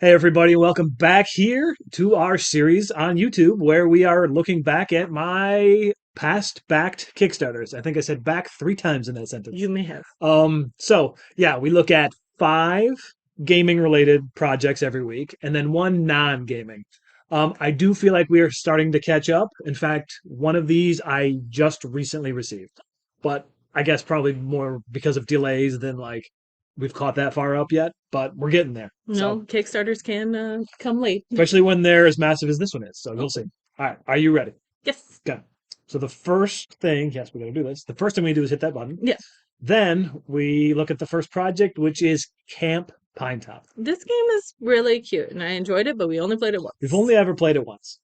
Hey, everybody, welcome back here to our series on YouTube where we are looking back at my past backed Kickstarters. I think I said back 3 times in that sentence. You may have. So we look at 5 gaming related projects every week and then one non-gaming. I do feel like we are starting to catch up. In fact, one of these I just recently received, but I guess probably more because of delays than like we've caught that far up yet, but we're getting there. No, So Kickstarters can come late. especially when they're as massive as this one is. So you'll Oh, see. All right, are you ready? yes. Go. So the first thing, yes, we're going to do this. The first thing we do is hit that button. Yeah. Then we look at the first project, which is Camp Pinetop. This game is really cute and I enjoyed it, but we only played it We've once. only ever played it once.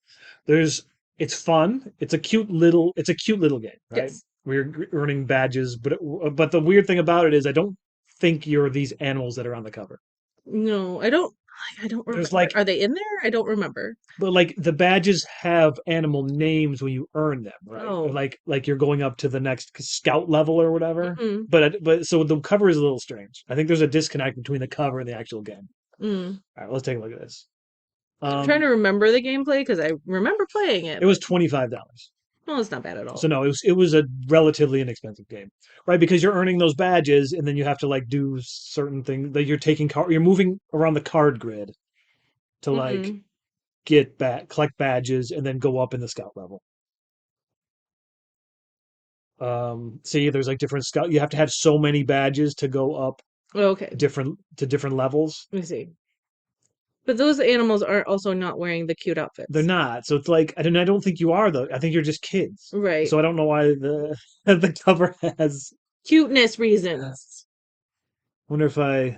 It's fun. It's a cute little game, right? Yes. We're earning badges, but the weird thing about it is I don't think you're these animals that are on the cover. No, I don't There's remember. like Are they in there? I don't remember. But like the badges have animal names when you earn them, right? Oh. Like you're going up to the next scout level or whatever. Mm-mm. But so the cover is a little strange. I think there's a disconnect between the cover and the actual game. Mm. All right, let's take a look at this. I'm trying to remember the gameplay because I remember playing it, It was but $25. well, it's not bad at So all. no, it was a relatively inexpensive game, right? Because you're earning those badges, and then you have to like do certain things that you're moving around the card grid to like Mm-hmm. collect badges, and then go up in the scout level. See, there's like different scout. You have to have so many badges to go up Okay, different levels. let me see. But those animals are also not wearing the cute They're outfits. not. So it's like I don't think you are though. I think you're just kids. Right. So I don't know why the the cover has. Cuteness uh, reasons. Wonder if I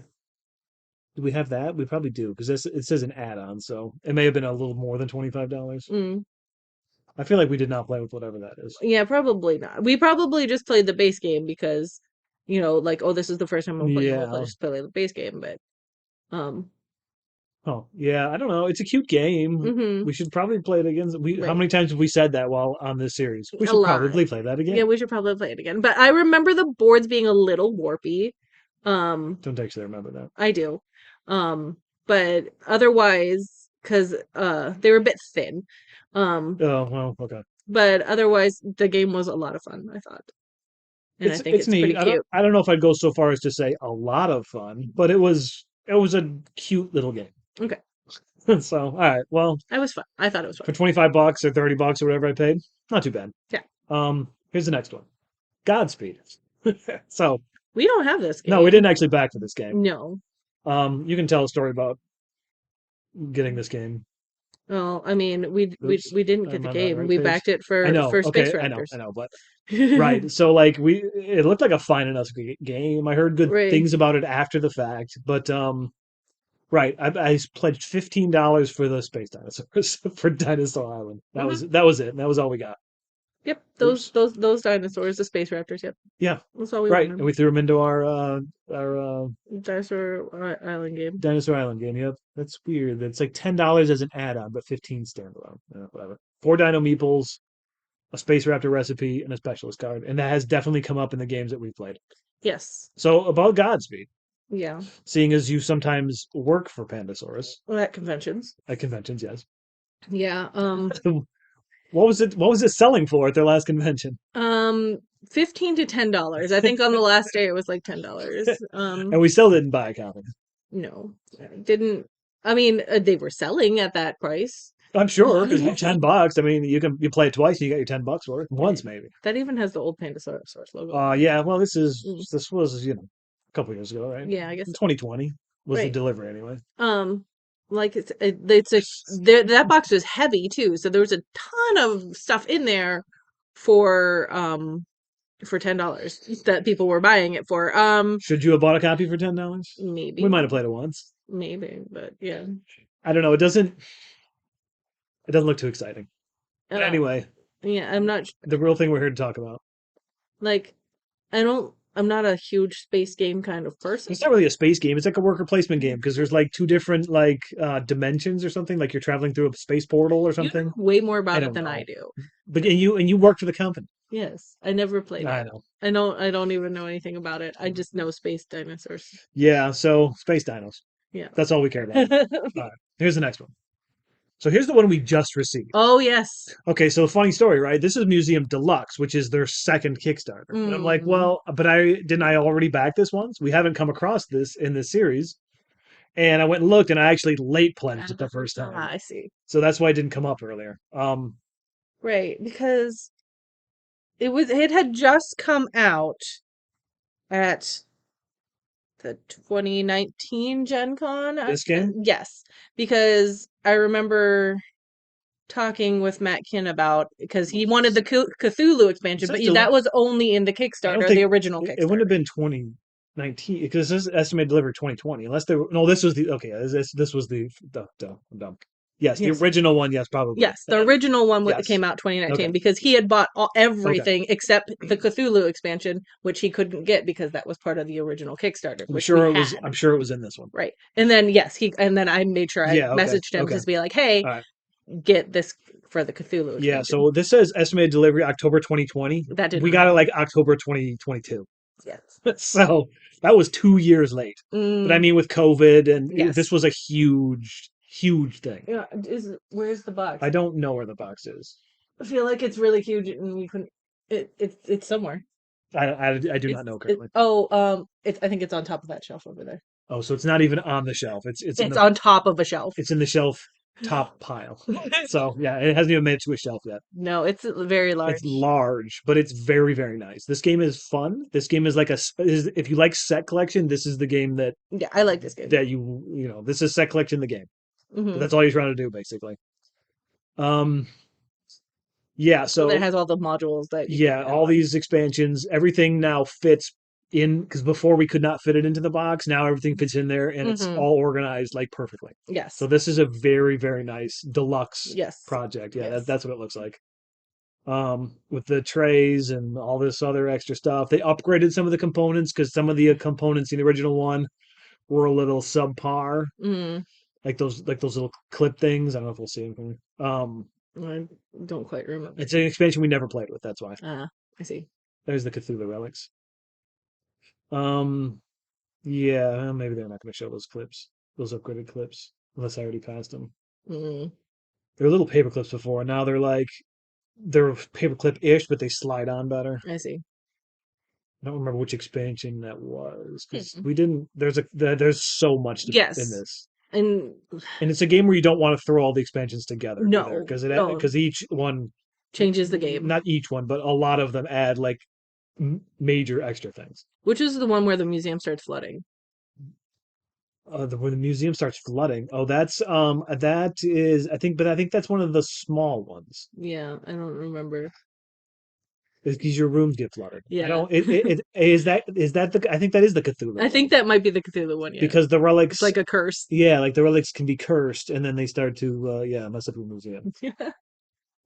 do we have that? We probably do because it says an add-on, so it may have been a little more than $25. Mm. I feel like we did not play with whatever that is. Yeah, probably not. We probably just played the base game because, like, oh, this is the first time I'm playing it. We'll Yeah. just play the base game. But, um, Oh, yeah. I don't know. It's a cute game. hmm We should probably play it again. How right, many times have we said that while on this series? We a should lot. probably play that Yeah, again. we should probably play it again. But I remember the boards being a little warpy. Um, Don't actually remember that. I do. But otherwise, because they were a bit thin. Um, Oh, well, okay. but otherwise, the game was a lot of fun, I thought, and I think It's it's pretty neat. cute. I don't know if I'd go so far as to say a lot of fun, but it was a cute little game. Okay, So, all right. Well, I was fun. I thought it was fun. for $25 or $30 or whatever I paid, not too bad. Yeah, Here's the next one. Godspeed. So, we don't have this no, we game. didn't actually back for this game. No. You can tell a story about getting this game. Well, I mean, Oops, we didn't get I'm the on the game. right We page. backed it I know. for Space Okay, Raptors. I know. But right. So like it looked like a fine enough game. I heard good Right. things about it after the fact, but right. I pledged $15 for the space dinosaurs for Dinosaur Island. Hmm. That was it. That was all we got. Yep. Oops. Those dinosaurs, the Space Raptors. Yep. Yeah. That's all we Right. And wanted. we threw them into our Island game. Dinosaur Island game. Yep. That's weird. It's like $10 as an add-on, but 15 standalone. Whatever. 4 Dino Meeples, a Space Raptor recipe, and a specialist card, and that has definitely come up in the games that we've played. Yes. So about Godspeed, Yeah. seeing as you sometimes work for Pandasaurus Well, at conventions. at conventions, yes. Yeah. What was it selling for at their last convention? Um, $15 to $10. I think on the last day it was like $10. And we still didn't buy a copy. No, didn't. I mean, they were selling at that price. I'm sure because $10. I mean, you play it twice, and you got your $10 for it. Right. Once maybe. That even has the old Pandasaurus logo on Yeah. Well, it. this was a couple years ago, right? Yeah, I guess so. 2020 was the Right. delivery anyway. Like it's a there that box was heavy too, so there was a ton of stuff in there for $10 that people were buying it for. Should you have bought a copy for $10? We Maybe, might have played it once. maybe, but yeah. I don't know. It doesn't look too exciting. But Uh, anyway, yeah, I'm not the real thing we're here to talk about. like I'm not a huge space game kind of person. It's not really a space game. It's like a worker placement game because there's like 2 different like dimensions or something. Like you're traveling through a space portal or You something. know way more I about it don't than I know. do. But and you worked for the company. Yes, I never played I it. know. I don't even know anything about it. I just know space dinosaurs. Yeah. So space dinos. Yeah. That's all we care about. All right, here's the next one. So here's the one we just received. Oh, yes. Okay, so funny story, right? This is Museum Deluxe, which is their second Kickstarter. And I'm like, Mm. well, but I already back this once? We haven't come across this in this series. And I went and looked, and I actually late pledged it the first time. I see. So that's why it didn't come up earlier. Right, because it had just come out at the 2019 Gen Con. This game, Yes, because I remember talking with Matt Kin about because he wanted the Cthulhu it expansion, but says that Deluxe. was only in the I don't Kickstarter, the think original it wouldn't have Kickstarter. been 2019 because this is estimated delivery 2020. Unless they were, no, this was the okay. This was I'm dumb. Yes, the Yes. original one. Yes, probably. Yes, the original one Yes. came out Okay. 2019 because he had bought Okay. everything except the Cthulhu expansion, which he couldn't get because that was part of the original Kickstarter, I'm which we sure it was. had. I'm sure it was in this one. Right. And then yes, and then I made sure I Yeah. Okay. messaged him Okay. to be like, "Hey, All right. get this for the Cthulhu Yeah. expansion." So this says estimated delivery October 2020. That did We not got it happen. like October 2022. Yes. So that was 2 years late. But I Mm, mean, with COVID and this yes. was a huge, huge thing. Yeah, where's the I box? don't know where the box is. I feel like it's really huge and we couldn't it's somewhere. I do not know currently. I think it's on top of that shelf over there. Oh, so it's not even on the shelf. It's on top of a shelf. it's in the shelf top pile. So yeah, it hasn't even made it to a shelf yet. No, it's very It's large. large, but it's very very nice. This game is fun. This game is like if you like set collection, this is the game Yeah, I like this game. that this is set collection the game. Hmm. That's all you're trying to do basically. Um yeah, And then it so has all the modules that you can yeah, add all on. these expansions, everything now fits in because before we could not fit it into the box. Now everything fits in there and it's Hmm. all organized like perfectly. So Yes. this is a very, very nice deluxe Yes. project. Yeah, Yes. that's what it looks like. With the trays and all this other extra stuff. They upgraded some of the components because some of the components in the original one were a little subpar, Mm. like those little clip things. I don't know if we'll see them. I don't quite remember. It's an expansion we never played with. That's why. Ah, I see. There's the Cthulhu relics. Um, yeah, well, maybe they're not going to show those clips, those upgraded clips, unless I already passed them. Mm. They were little paper clips before. Now they're paperclip-ish, but they slide on better. I see. I don't remember which expansion that was because Hmm. we didn't. There's so much in Yes. this, And and it's a game where you don't want to throw all the expansions together either no, because no, because each one, changes the game. not each one, but a lot of them add like major extra things. Which is the one where the museum starts flooding. Where the museum starts flooding. Oh, that is I think that's one of the small ones. Yeah, I don't remember. Because your rooms get flooded. I Yeah. don't. It is that the. I think that is the Cthulhu I one think that might be the Cthulhu one, yeah. because the It's relics, like a curse. yeah, like the relics can be cursed, and then they start to yeah mess up your museum. Yeah.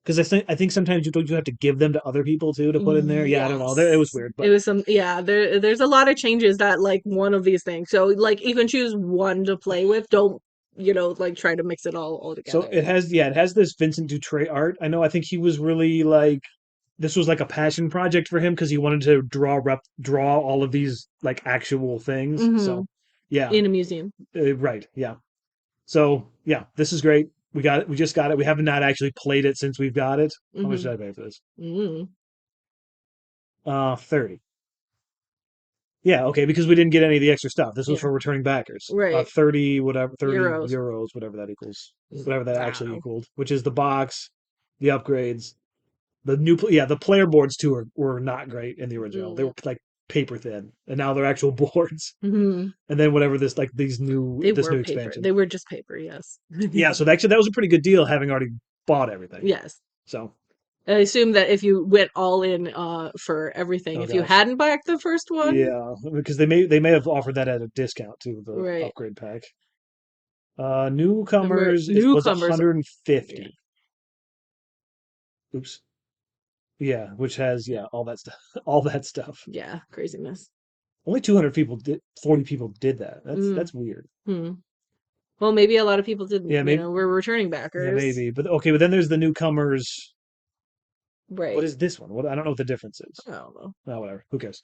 Because I think sometimes you have to give them to other people too to put in there. Yeah, I don't know. It was Yes. weird, It but was yeah, there's a lot of changes that like one of these things. So like you can choose one to play with. Don't, like try to mix it all so together. it has this Vincent Dutrait art. I know. I think he was really like this was like a passion project for him because he wanted to draw all of these like actual things. Hmm. So yeah, In a museum. right, yeah. So yeah, this is great. We got it. We just got it. We have not actually played it since we've got it. How much Hmm. did I pay for this? Hmm. 30. Yeah, okay, because we didn't get any of the extra stuff. This was Yeah. for returning backers. Right. 30 whatever 30 Euros. euros, whatever that equals. Whatever that actually Wow. equaled, which is the box, the upgrades, the player boards too were not great in the original. They were like paper thin, and now they're actual boards. Mm-hmm. And then whatever They this were new paper. expansion. They were just paper, yes. Yeah, so actually that was a pretty good deal having already bought everything. Yes. So, I assume that if you went all in for everything, oh if you gosh. hadn't backed the first one, Yeah, because they may have offered that at a discount too, the right. upgrade pack. Remember Newcomers was newcomers, yeah. 150. Oops. Yeah, which has all that stuff, all that stuff. Yeah, craziness. Only 200 people did, 40 people did that. Mm. That's weird. Hmm. Well, maybe a lot of people didn't, Yeah, maybe we're returning yeah, backers. maybe. But okay, but then there's the newcomers What Right. is this one? What I don't know what the difference is. I don't know. Oh, whatever. Who cares?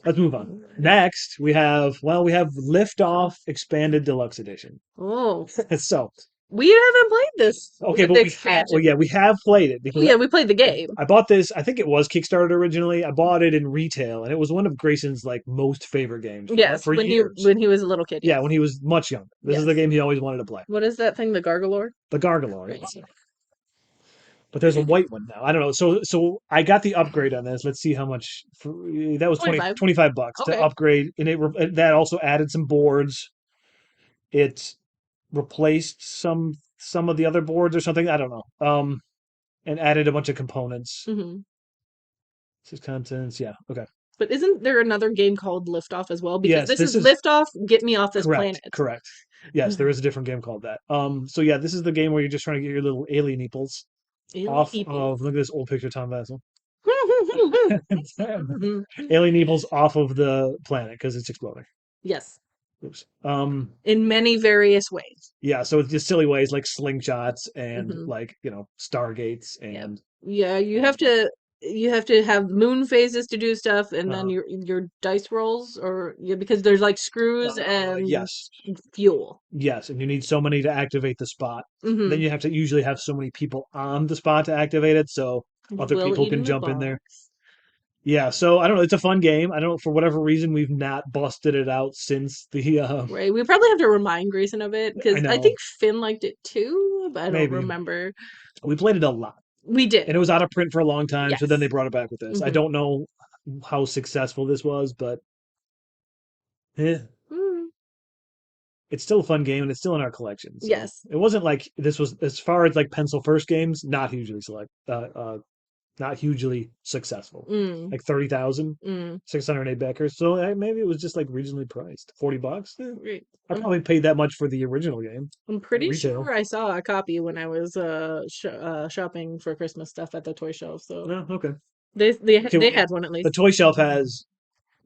Let's move on. Next, we have Liftoff Expanded Deluxe Edition. Oh, So, we haven't played this okay, with but the well, expansion. yeah, we have played it Oh because yeah, we played the game. I bought this. I think it was Kickstarter originally. I bought it in retail, and it was one of Grayson's like most favorite games Yes, for years. when he was a little kid. Yeah, Yes. when he was much younger. This is the Yes. game he always wanted to play. What is that thing? The Gargalore? The Gargalor. Right. Yes. But there's a white one now. I don't know. So I got the upgrade on this. Let's see how much that was 25. 25 bucks to Okay. upgrade, and that also added some boards. It replaced some of the other boards or something. I don't know. And added a bunch of components. Hmm. Six contents. Yeah. Okay. But isn't there another game called Liftoff as well? Because Yes, this this is is Liftoff, Get Me Off This correct. Planet. Correct. Yes, there is a different game called that. So yeah, this is the game where you're just trying to get your little alien eeples Alien off People. of. Look at this old picture of Tom Vassell. Alien eeples off of the planet because it's exploding. Yes. Oops. In many various ways. Yeah, so it's just silly ways like slingshots and Hmm. like, stargates Yeah. and Yeah, um you have to have moon phases to do stuff, and then uh your dice rolls, or yeah, because there's like screws and yes. fuel. Yes, and you need so many to activate the spot. Then Hmm. you have to usually have so many people on the spot to activate it, so other Will people eating can the jump in there. box. Yeah, so I don't know, it's a fun game. I don't know for whatever reason we've not busted it out since the Right. We probably have to remind Grayson of it I because I know, think Finn liked it too, but I don't maybe. remember. We played it a lot. We And it did. was out of print for a long time, so then they Yes. brought it back with this. I Hmm. don't know how successful this was, but eh, Mm. it's still a fun game and it's still in our collection. So Yes. it wasn't like this was as far as like pencil first games, not hugely successful. Mm. Like 30,000, Mm. 608 backers. So maybe it was just like reasonably priced. 40 bucks. Right. I probably paid that much for the original game I'm at pretty retail. sure I saw a copy when I was shopping for Christmas stuff at the toy shelf. So No, okay. Okay, they had one at the least. toy shelf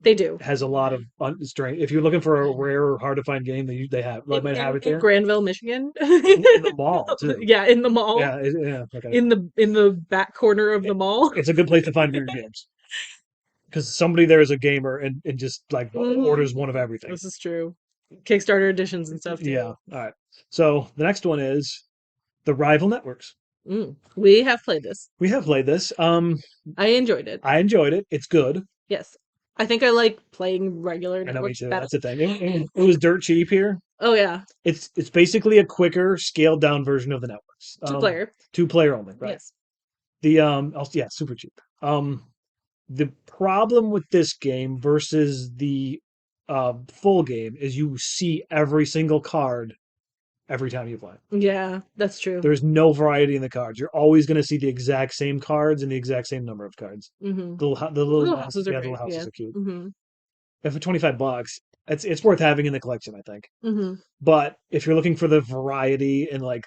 They do. has a lot of strange. If you're looking for a rare or hard to find game, they might have it In there Granville, Michigan. in the mall too. Yeah, in the mall, Yeah, yeah, okay. in the back corner of the It, mall. it's a good place to find weird games because somebody there is a gamer and just like Mhm. orders one of everything. This is true. Kickstarter editions and stuff Yeah. too. All right. So the next one is the rival networks. Mm. We have played this. We have played this. I enjoyed it. I enjoyed it. It's good. Yes. I think I like playing regular I know me networks too. better. That's the thing. It was dirt cheap here. Oh yeah. It's basically a quicker, scaled down version of the networks. Two player. 2 player only, right? Yes. The also, yeah, super cheap. The problem with this game versus the full game is you see every single card every time you play. Yeah, that's true. There's no variety in the cards. You're always going to see the exact same cards and the exact same number of cards. Hmm. The little Little ones, houses are yeah, the great. little houses Yeah. are cute. Hmm. And for 25 bucks, it's worth having in the collection, I think. Hmm. But if you're looking for the variety and like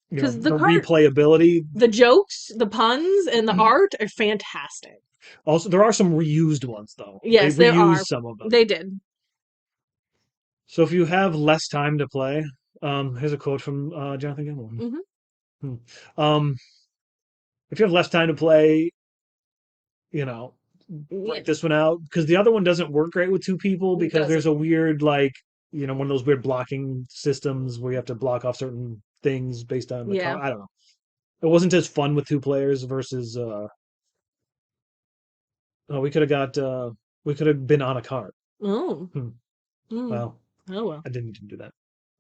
Because the replayability, the jokes, the puns, and the art are fantastic. also there are some reused ones though. They Yes, there reused are. some of them. They did. So if you have less time to play, here's a quote from Jonathan Gilmour. Hmm. Hmm. Um, if you have less time to play, you know, Yeah, break this one out because the other one doesn't work great with two people it because there's doesn't. a weird like one of those weird blocking systems where you have to block off certain things based on the Yeah. car. I don't know. It wasn't as fun with 2 players versus oh, we could have been on a cart. Oh. Hmm. Mm. Well, Oh well. I didn't need to do that.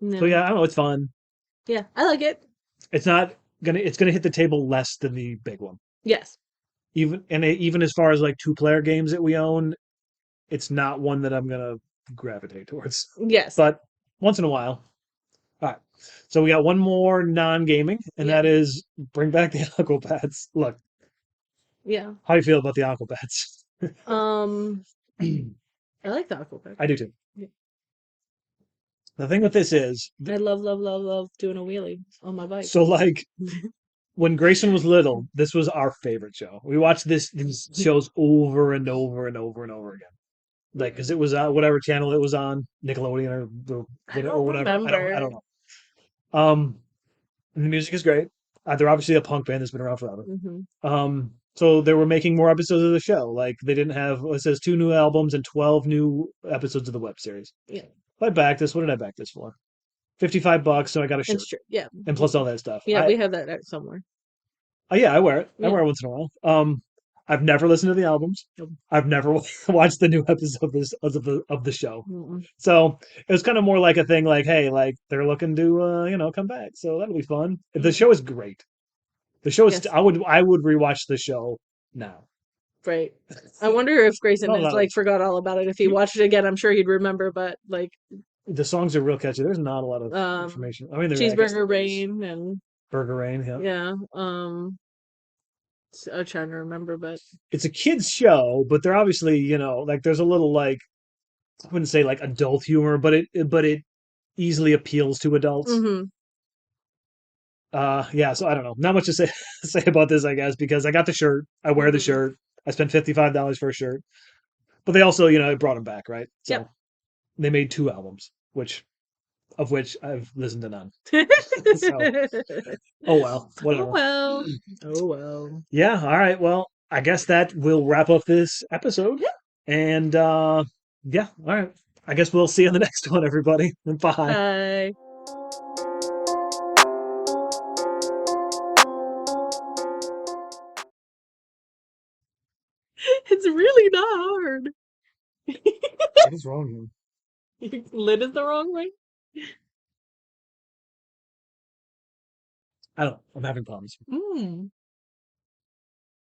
So No. yeah, I don't know. It's fun. Yeah, I like it. It's not it's gonna hit the table less than the big one. Yes. Even as far as like 2 player games that we own, it's not one that I'm gonna gravitate towards. Yes. But once in a while. All right. So we got one more non-gaming, and Yeah. that is bring back the Aquabats. Look, Yeah. how do you feel about the Aquabats? Um, I like the Aquapat. I do too. Yeah. The thing with this is, I love, love, love, love doing a wheelie on my bike. so like when Grayson was little, this was our favorite show. We watched these shows over and over and over and over again. Like, because it was whatever channel it was on, Nickelodeon I or don't whatever. I remember. don't know. And the music is great. They're obviously a punk band that's been around forever. Hmm. So they were making more episodes of the show. Like they didn't have, it says 2 new albums and 12 new episodes of the web series. Yeah, If I back this, what did I back this for? $55, so I got a it's shirt true. Yeah, and plus all that stuff. yeah, we have that somewhere. Oh yeah, I wear it. I Yeah. wear it once in a while. I've never listened to the albums. Nope. I've never watched the new episode of the show. Mm-mm. So it was kind of more like a thing, like, hey, like they're looking to come back, so that'll be fun. The Mm. show is great. The show is. Yes, I would rewatch the show now. right. I wonder if Grayson No, has no, like forgot all about it. If he watched it again, I'm sure he'd remember. But like, the songs are real catchy. There's not a lot of um, information. I mean, I guess Cheeseburger there is. Rain and Burger Rain. Yeah, yeah, I'm trying to remember, but it's a kids show, but they're obviously like there's a little like I wouldn't say like adult humor, but it easily appeals to adults. hmm. Yeah, so I don't know. Not much to say say about this, I guess, because I got the shirt. I wear the Hmm. shirt. I spent $55 for a shirt. But they also, it brought them back, right? Yep. So they made 2 albums, which I've listened to none. So, oh well, Oh whatever. well. Oh well. Yeah, all right. Well, I guess that will wrap up this episode. Yeah. And yeah, all right. I guess we'll see you on the next one, everybody. Bye. Bye. It's really not hard. What is wrong with Your lid is the wrong way. I don't know. I'm having problems. Mm.